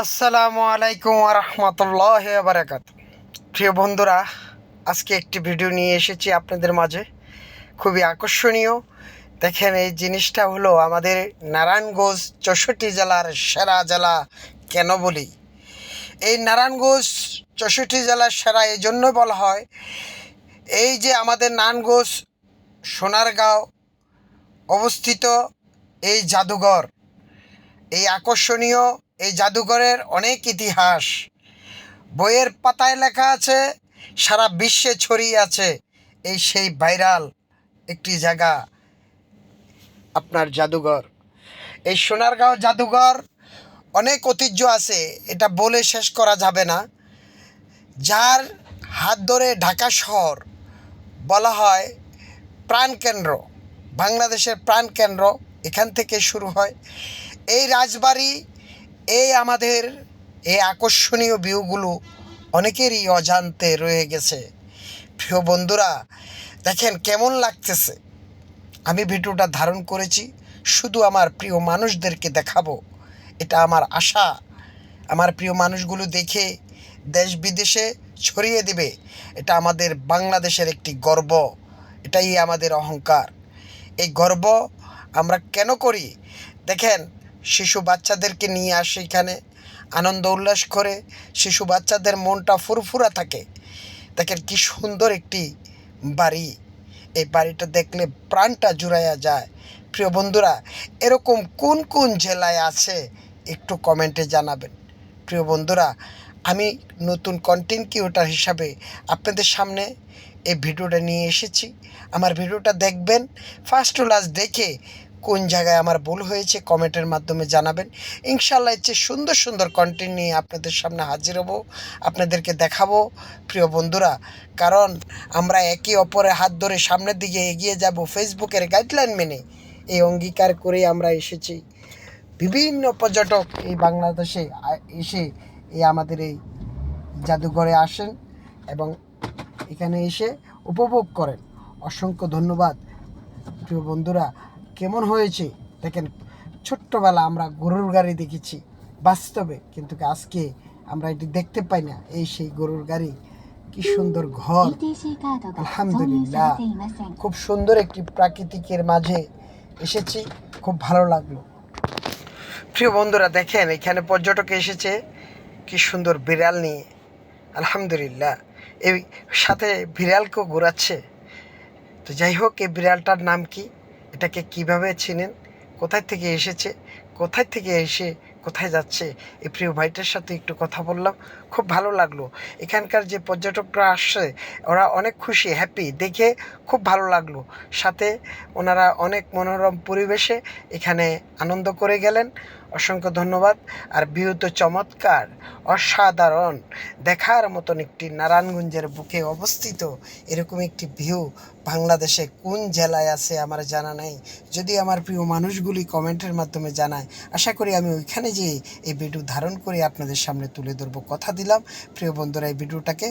আসসালামু আলাইকুম ওয়া রাহমাতুল্লাহি ওয়া বারাকাতুহু। প্রিয় বন্ধুরা, আজকে একটি ভিডিও নিয়ে এসেছি আপনাদের মাঝে, খুবই আকর্ষণীয়। দেখেন, এই জিনিসটা হলো আমাদের নারায়ণগঞ্জ 64 জেলার সেরা জেলা কেন বলি? এই নারায়ণগঞ্জ 64 জেলার সেরা এই জন্য বলা হয়, এই যে আমাদের নারায়ণগঞ্জ সোনারগাঁও অবস্থিত এই জাদুঘর, এই আকর্ষণীয় এই জাদুঘরের অনেক ইতিহাস বইয়ের পাতায় লেখা আছে, সারা বিশ্বে ছড়িয়ে আছে। এই সেই ভাইরাল একটি জায়গা আপনার জাদুঘর। এই সোনারগাঁও জাদুঘর অনেক ঐতিহ্য আছে, এটা বলে শেষ করা যাবে না। যার হাত ধরে ঢাকা শহর বলা হয় প্রাণকেন্দ্র, বাংলাদেশের প্রাণকেন্দ্র এখান থেকে শুরু হয়। এই রাজবাড়ি, এই আমাদের এই আকর্ষণীয় ভিউগুলো অনেকেরই অজান্তে রয়ে গেছে। প্রিয় বন্ধুরা, দেখেন কেমন লাগতেছে। আমি ভিডিওটা ধারণ করেছি শুধু আমার প্রিয় মানুষদেরকে দেখাবো, এটা আমার আশা। আমার প্রিয় মানুষগুলো দেখে দেশ বিদেশে ছড়িয়ে দিবে। এটা আমাদের বাংলাদেশের একটি গর্ব, এটাই আমাদের অহংকার। এই গর্ব আমরা কেন করি? দেখেন, শিশু বাচ্চাদেরকে নিয়ে আসে এখানে, আনন্দ উল্লাস করে, শিশু বাচ্চাদের মনটা ফুরফুরা থাকে। দেখেন কি সুন্দর একটি বাড়ি, এই বাড়িটা দেখলে প্রাণটা জুড়াইয়া যায়। প্রিয় বন্ধুরা, এরকম কোন কোন জেলায় আছে একটু কমেন্টে জানাবেন। প্রিয় বন্ধুরা, আমি নতুন কন্টেন্ট ক্রিয়েটর হিসাবে আপনাদের সামনে এই ভিডিওটা নিয়ে এসেছি। আমার ভিডিওটা দেখবেন, ফার্স্ট টু লাস্ট দেখে কোন জায়গায় আমার ভুল হয়েছে কমেন্টের মাধ্যমে জানাবেন। ইনশাল্লাহ ইচ্ছে সুন্দর সুন্দর কন্টেন্ট নিয়ে আপনাদের সামনে হাজির হব, আপনাদেরকে দেখাবো। প্রিয় বন্ধুরা, কারণ আমরা একে অপরের হাত ধরে সামনের দিকে এগিয়ে যাব ফেসবুকের গাইডলাইন মেনে, এই অঙ্গীকার করেই আমরা এসেছি। বিভিন্ন পর্যটক এই বাংলাদেশে এসে এই আমাদের এই জাদুঘরে আসেন এবং এখানে এসে উপভোগ করেন। অসংখ্য ধন্যবাদ। প্রিয় বন্ধুরা, কেমন হয়েছে দেখেন, ছোট্টবেলা আমরা গরুর গাড়ি দেখেছি বাস্তবে, কিন্তু আজকে আমরা এটি দেখতে পাই না। এই সেই গরুর গাড়ি, কি সুন্দর ঘর, আলহামদুলিল্লাহ। খুব সুন্দর একটি প্রাকৃতিকের মাঝে এসেছি, খুব ভালো লাগলো। প্রিয় বন্ধুরা, দেখেন এখানে পর্যটক এসেছে কি সুন্দর বিড়াল নিয়ে, আলহামদুলিল্লাহ। এই সাথে বিড়ালকেও ঘোরাচ্ছে। তো যাই হোক, এই বিড়ালটার নাম কি, এটাকে কিভাবে চিনেন, কোথায় থেকে এসেছে, কোথায় থেকে এসে কোথায় যাচ্ছে, এই প্রিয় ভাইটার সাথে একটু কথা বললাম, খুব ভালো লাগলো। এখানকার যে পর্যটকরা আসছে ওরা অনেক খুশি, হ্যাপি, দেখে খুব ভালো লাগলো। সাথে ওনারা অনেক মনোরম পরিবেশে এখানে আনন্দ করে গেলেন। অসংখ্য ধন্যবাদ। আর ভিউ তো চমৎকার, অসাধারণ, দেখার মতন একটি নারায়ণগঞ্জের বুকে অবস্থিত এরকম একটি ভিউ বাংলাদেশে কোন জেলায় আছে আমার জানা নেই। যদি আমার প্রিয় মানুষগুলি কমেন্টের মাধ্যমে জানায়, আশা করি আমি ওইখানে যেয়ে এই ভিডিও ধারণ করে আপনাদের সামনে তুলে ধরবো। কথা দিলাম। প্রিয় বন্ধুরা, এই ভিডিওটাকে